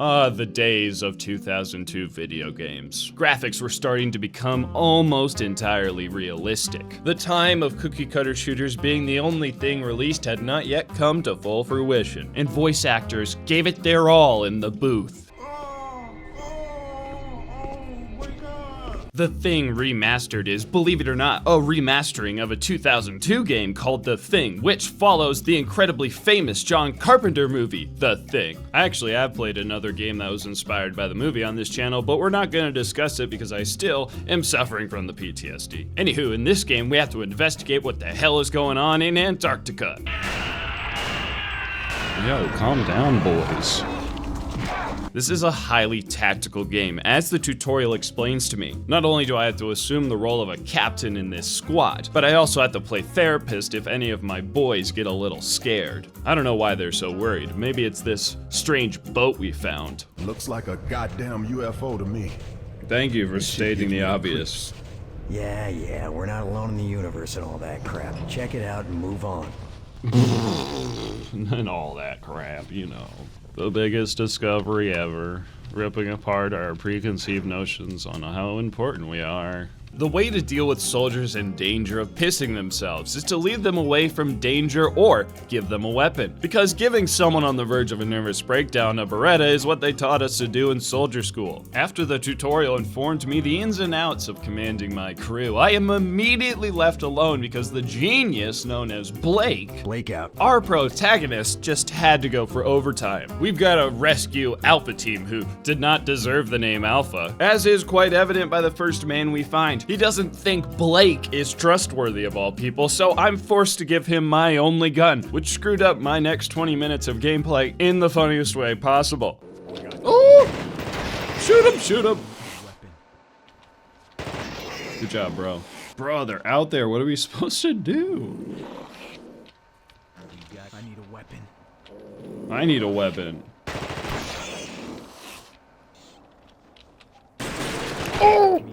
Ah, the days of 2002 video games. Graphics were starting to become almost entirely realistic. The time of cookie-cutter shooters being the only thing released had not yet come to full fruition, and voice actors gave it their all in the booth. The Thing Remastered is, believe it or not, a remastering of a 2002 game called The Thing, which follows the incredibly famous John Carpenter movie, The Thing. I actually have played another game that was inspired by the movie on this channel, but we're not going to discuss it because I still am suffering from the PTSD. Anywho, in this game, we have to investigate what the hell is going on in Antarctica. Yo, calm down, boys. This is a highly tactical game, as the tutorial explains to me. Not only do I have to assume the role of a captain in this squad, but I also have to play therapist if any of my boys get a little scared. I don't know why they're so worried. Maybe it's this strange boat we found. Looks like a goddamn UFO to me. Thank you for stating the obvious. Yeah, we're not alone in the universe and all that crap. Check it out and move on. And all that crap, you know. The biggest discovery ever, ripping apart our preconceived notions on how important we are. The way to deal with soldiers in danger of pissing themselves is to lead them away from danger or give them a weapon. Because giving someone on the verge of a nervous breakdown a Beretta is what they taught us to do in soldier school. After the tutorial informed me the ins and outs of commanding my crew, I am immediately left alone because the genius known as Blake out. Our protagonist just had to go for overtime. We've got to rescue Alpha Team, who did not deserve the name Alpha, as is quite evident by the first man we find. He doesn't think Blake is trustworthy of all people, so I'm forced to give him my only gun, which screwed up my next 20 minutes of gameplay in the funniest way possible. Oh! Shoot him! Good job, bro. Bro, they're out there. What are we supposed to do? I need a weapon. I need a weapon. Oh!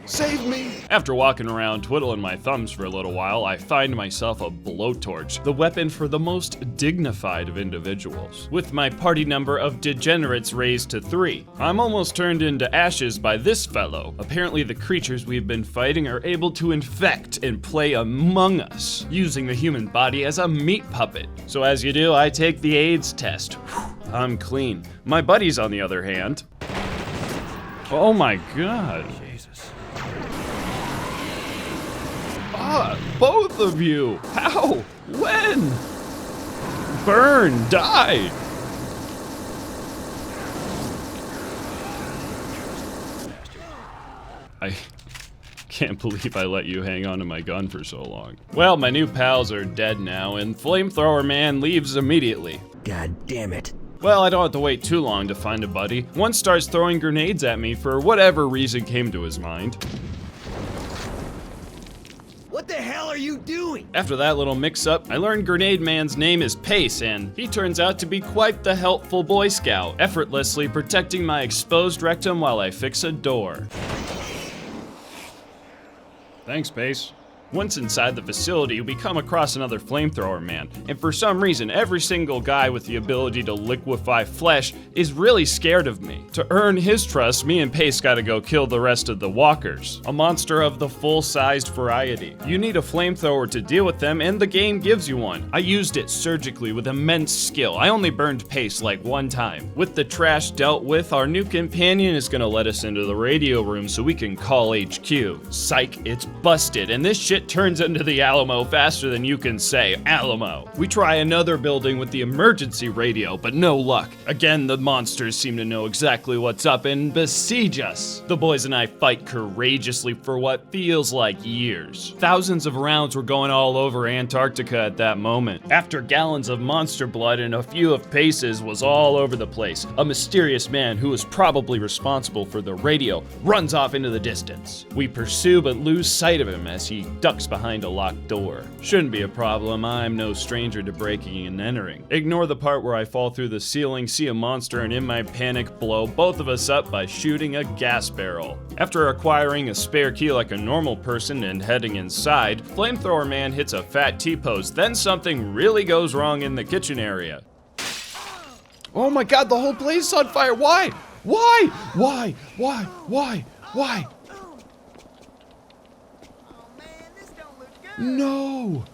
Save me! After walking around twiddling my thumbs for a little while, I find myself a blowtorch, the weapon for the most dignified of individuals. With my party number of degenerates raised to 3, I'm almost turned into ashes by this fellow. Apparently the creatures we've been fighting are able to infect and play among us, using the human body as a meat puppet. So as you do, I take the AIDS test. Whew, I'm clean. My buddies, on the other hand... Oh my god. Both of you! How? When? Burn! Die! I can't believe I let you hang on to my gun for so long. Well, my new pals are dead now, and Flamethrower Man leaves immediately. God damn it. Well, I don't have to wait too long to find a buddy. One starts throwing grenades at me for whatever reason came to his mind. What the hell are you doing? After that little mix-up, I learned Grenade Man's name is Pace, and he turns out to be quite the helpful Boy Scout, effortlessly protecting my exposed rectum while I fix a door. Thanks, Pace. Once inside the facility, we come across another Flamethrower Man, and for some reason, every single guy with the ability to liquefy flesh is really scared of me. To earn his trust, me and Pace gotta go kill the rest of the walkers, a monster of the full-sized variety. You need a flamethrower to deal with them, and the game gives you one. I used it surgically with immense skill. I only burned Pace like one time. With the trash dealt with, our new companion is gonna let us into the radio room so we can call HQ. Psych, it's busted, and this shit turns into the Alamo faster than you can say Alamo. We try another building with the emergency radio, but no luck. Again, the monsters seem to know exactly what's up and besiege us. The boys and I fight courageously for what feels like years. Thousands of rounds were going all over Antarctica at that moment. After gallons of monster blood and a few of Pace's was all over the place, a mysterious man who was probably responsible for the radio runs off into the distance. We pursue but lose sight of him as he ducks behind a locked door. Shouldn't be a problem, I'm no stranger to breaking and entering. Ignore the part where I fall through the ceiling, see a monster, and in my panic blow both of us up by shooting a gas barrel. After acquiring a spare key like a normal person and heading inside, Flamethrower Man hits a fat T-pose, then something really goes wrong in the kitchen area. Oh my god, the whole place is on fire. Why? Why? Why? Why? Why? Why? No!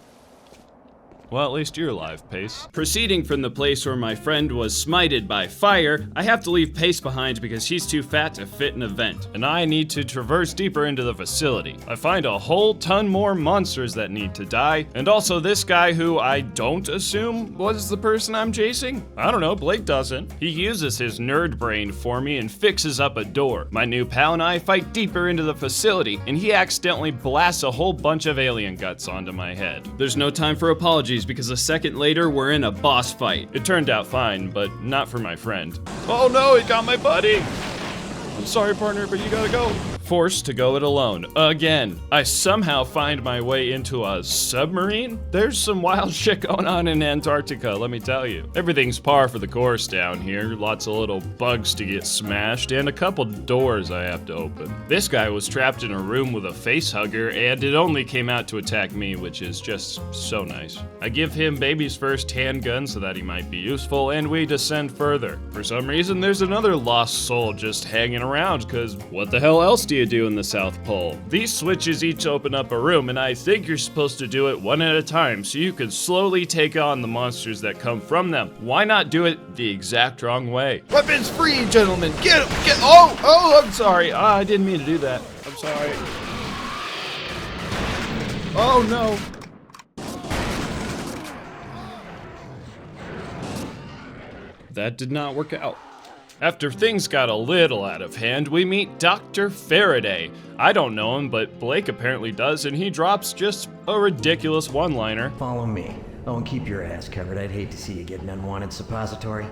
Well, at least you're alive, Pace. Proceeding from the place where my friend was smited by fire, I have to leave Pace behind because he's too fat to fit in a vent, and I need to traverse deeper into the facility. I find a whole ton more monsters that need to die, and also this guy who I don't assume was the person I'm chasing. I don't know, Blake doesn't. He uses his nerd brain for me and fixes up a door. My new pal and I fight deeper into the facility, and he accidentally blasts a whole bunch of alien guts onto my head. There's no time for apologies, because a second later, we're in a boss fight. It turned out fine, but not for my friend. Oh no, it got my buddy! I'm sorry, partner, but you gotta go. Forced to go it alone, again. I somehow find my way into a submarine? There's some wild shit going on in Antarctica, let me tell you. Everything's par for the course down here. Lots of little bugs to get smashed, and a couple doors I have to open. This guy was trapped in a room with a face hugger, and it only came out to attack me, which is just so nice. I give him baby's first handgun so that he might be useful, and we descend further. For some reason, there's another lost soul just hanging around, cause what the hell else do you do in the South Pole? These switches each open up a room, and I think you're supposed to do it one at a time so you can slowly take on the monsters that come from them. Why not do it the exact wrong way? Weapons free, gentlemen! Get him! Get— Oh, I'm sorry. I didn't mean to do that. I'm sorry. Oh no. That did not work out. After things got a little out of hand, we meet Dr. Faraday. I don't know him, but Blake apparently does, and he drops just a ridiculous one-liner. Follow me. Oh, and keep your ass covered. I'd hate to see you get an unwanted suppository.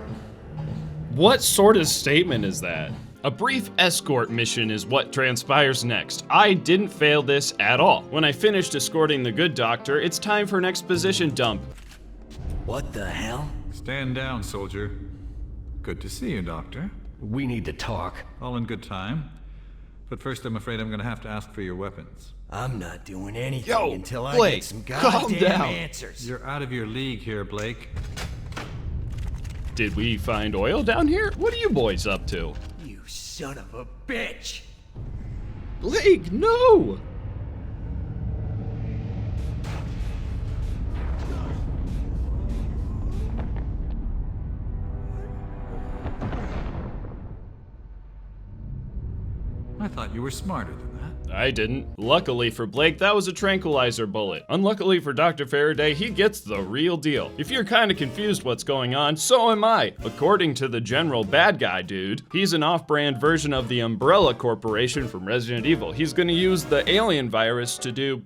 What sort of statement is that? A brief escort mission is what transpires next. I didn't fail this at all. When I finished escorting the good doctor, it's time for an exposition dump. What the hell? Stand down, soldier. Good to see you, Doctor. We need to talk. All in good time. But first, I'm afraid I'm gonna have to ask for your weapons. I'm not doing anything Yo, until I Blake, get some calm goddamn down. answers. You're out of your league here, Blake. Did we find oil down here? What are you boys up to? You son of a bitch! Blake, no! I thought you were smarter than that. I didn't. Luckily for Blake, that was a tranquilizer bullet. Unluckily for Dr. Faraday, he gets the real deal. If you're kinda confused what's going on, so am I. According to the general bad guy dude, he's an off-brand version of the Umbrella Corporation from Resident Evil. He's gonna use the alien virus to do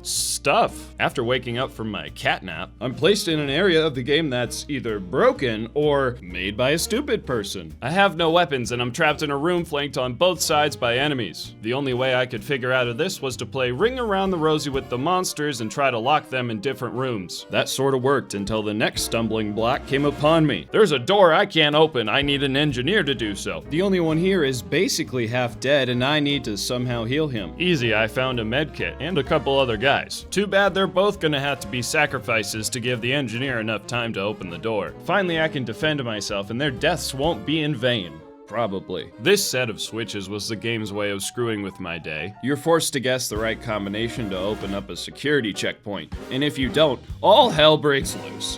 stuff. After waking up from my cat nap, I'm placed in an area of the game that's either broken or made by a stupid person. I have no weapons and I'm trapped in a room flanked on both sides by enemies. The only way I could figure out of this was to play Ring Around the Rosie with the monsters and try to lock them in different rooms. That sort of worked until the next stumbling block came upon me. There's a door I can't open. I need an engineer to do so. The only one here is basically half dead and I need to somehow heal him. Easy, I found a med kit and a couple other guys. Too bad they're both gonna have to be sacrifices to give the engineer enough time to open the door. Finally, I can defend myself and their deaths won't be in vain. Probably. This set of switches was the game's way of screwing with my day. You're forced to guess the right combination to open up a security checkpoint, and if you don't, all hell breaks loose.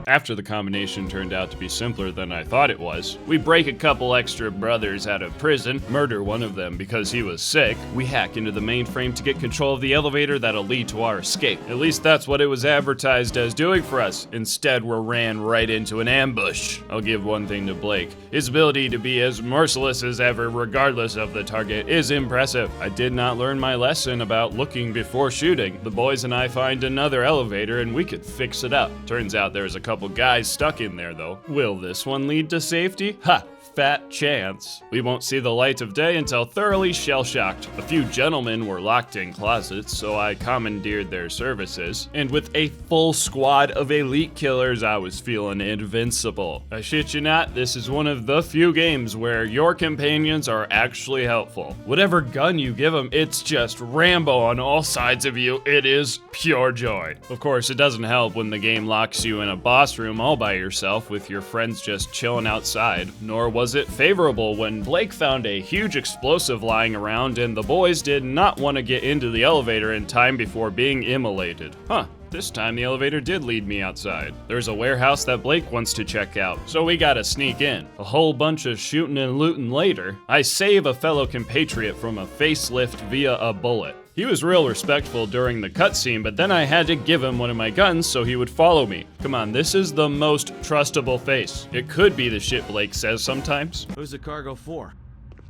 After the combination turned out to be simpler than I thought it was, we break a couple extra brothers out of prison, murder one of them because he was sick, we hack into the mainframe to get control of the elevator that'll lead to our escape. At least that's what it was advertised as doing for us. Instead, we're ran right into an ambush. I'll give one thing to Blake. His ability to be as merciless as ever regardless of the target is impressive. I did not learn my lesson about looking before shooting. The boys and I find another elevator and we could fix it up. Turns out there's a couple guys stuck in there though. Will this one lead to safety? Ha! fat chance we won't see the light of day until thoroughly shell-shocked. A few gentlemen were locked in closets, so I commandeered their services, and with a full squad of elite killers, I was feeling invincible. I shit you not, this is one of the few games where your companions are actually helpful. Whatever gun you give them, it's just Rambo on all sides of you. It is pure joy. Of course, it doesn't help when the game locks you in a boss room all by yourself with your friends just chilling outside. Nor was it favorable when Blake found a huge explosive lying around and the boys did not want to get into the elevator in time before being immolated. Huh. This time the elevator did lead me outside. There's a warehouse that Blake wants to check out, so we gotta sneak in. A whole bunch of shooting and looting later, I save a fellow compatriot from a facelift via a bullet. He was real respectful during the cutscene, but then I had to give him one of my guns so he would follow me. Come on, this is the most trustable face. It could be the shit Blake says sometimes. Who's the cargo for?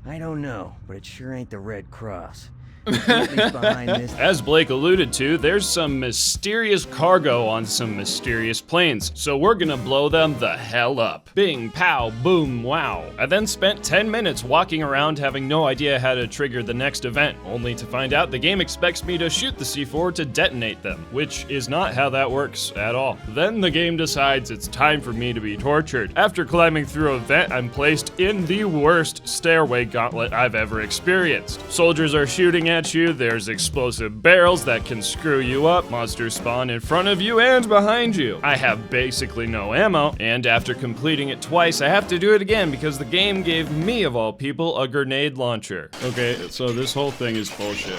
I don't know, but it sure ain't the Red Cross. At least behind this. As Blake alluded to, there's some mysterious cargo on some mysterious planes, so we're gonna blow them the hell up. Bing, pow, boom, wow. I then spent 10 minutes walking around having no idea how to trigger the next event, only to find out the game expects me to shoot the C4 to detonate them, which is not how that works at all. Then the game decides it's time for me to be tortured. After climbing through a vent, I'm placed in the worst stairway gauntlet I've ever experienced. Soldiers are shooting at you, there's explosive barrels that can screw you up, monsters spawn in front of you and behind you. I have basically no ammo, and after completing it twice, I have to do it again because the game gave me, of all people, a grenade launcher. Okay, so this whole thing is bullshit.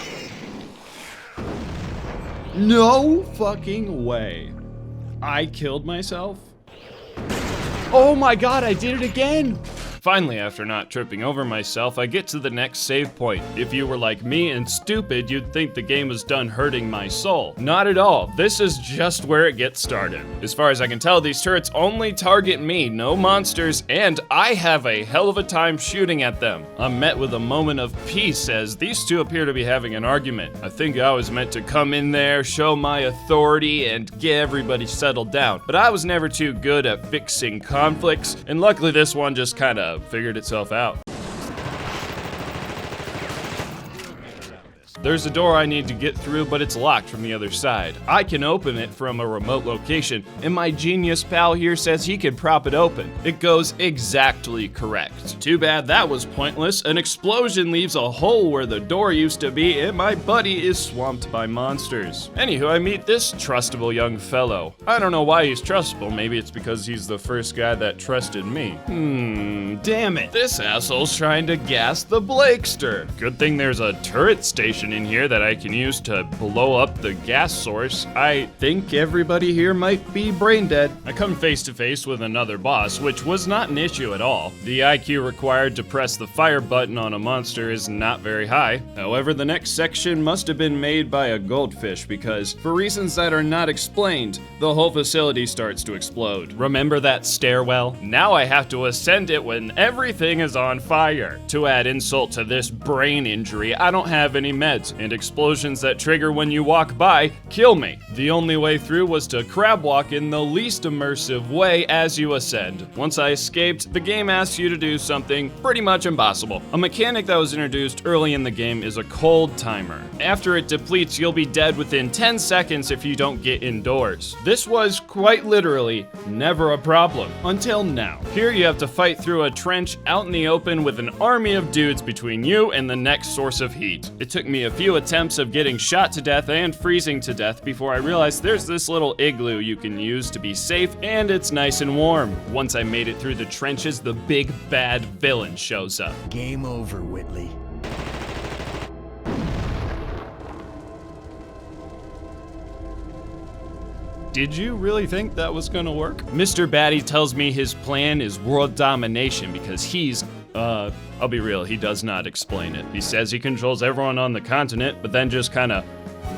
No fucking way. I killed myself? Oh my god, I did it again! Finally, after not tripping over myself, I get to the next save point. If you were like me and stupid, you'd think the game was done hurting my soul. Not at all. This is just where it gets started. As far as I can tell, these turrets only target me, no monsters, and I have a hell of a time shooting at them. I'm met with a moment of peace as these two appear to be having an argument. I think I was meant to come in there, show my authority, and get everybody settled down. But I was never too good at fixing conflicts, and luckily this one just kinda figured itself out. There's a door I need to get through, but it's locked from the other side. I can open it from a remote location, and my genius pal here says he can prop it open. It goes exactly correct. Too bad that was pointless. An explosion leaves a hole where the door used to be, and my buddy is swamped by monsters. Anywho, I meet this trustable young fellow. I don't know why he's trustable. Maybe it's because he's the first guy that trusted me. Damn it. This asshole's trying to gas the Blakester. Good thing there's a turret station in here that I can use to blow up the gas source. I think everybody here might be brain dead. I come face to face with another boss, which was not an issue at all. The IQ required to press the fire button on a monster is not very high. However, the next section must have been made by a goldfish because, for reasons that are not explained, the whole facility starts to explode. Remember that stairwell? Now I have to ascend it when everything is on fire. To add insult to this brain injury, I don't have any meds, and explosions that trigger when you walk by kill me. The only way through was to crab walk in the least immersive way as you ascend. Once I escaped, the game asks you to do something pretty much impossible. A mechanic that was introduced early in the game is a cold timer. After it depletes, you'll be dead within 10 seconds if you don't get indoors. This was quite literally never a problem until now. Here you have to fight through a trench out in the open with an army of dudes between you and the next source of heat. It took me a few attempts of getting shot to death and freezing to death before I realized there's this little igloo you can use to be safe, and it's nice and warm. Once I made it through the trenches, the big bad villain shows up. Game over, Whitley. Did you really think that was gonna work? Mr. Batty tells me his plan is world domination because he's I'll be real, he does not explain it. He says he controls everyone on the continent, but then just kinda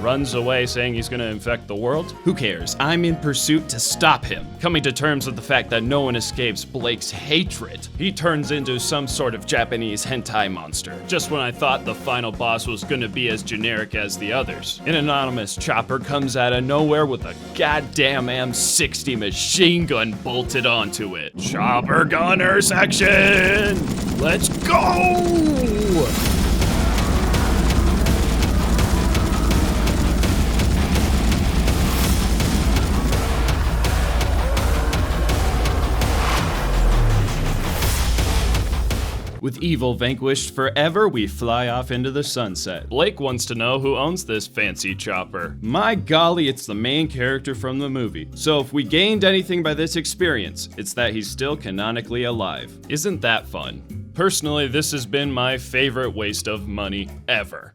runs away saying he's gonna infect the world. Who cares? I'm in pursuit to stop him. Coming to terms with the fact that no one escapes Blake's hatred, he turns into some sort of Japanese hentai monster. Just when I thought the final boss was gonna be as generic as the others, an anonymous chopper comes out of nowhere with a goddamn M60 machine gun bolted onto it. Chopper gunner section! Let's go! With evil vanquished forever, we fly off into the sunset. Blake wants to know who owns this fancy chopper. My golly, it's the main character from the movie. So if we gained anything by this experience, it's that he's still canonically alive. Isn't that fun? Personally, this has been my favorite waste of money ever.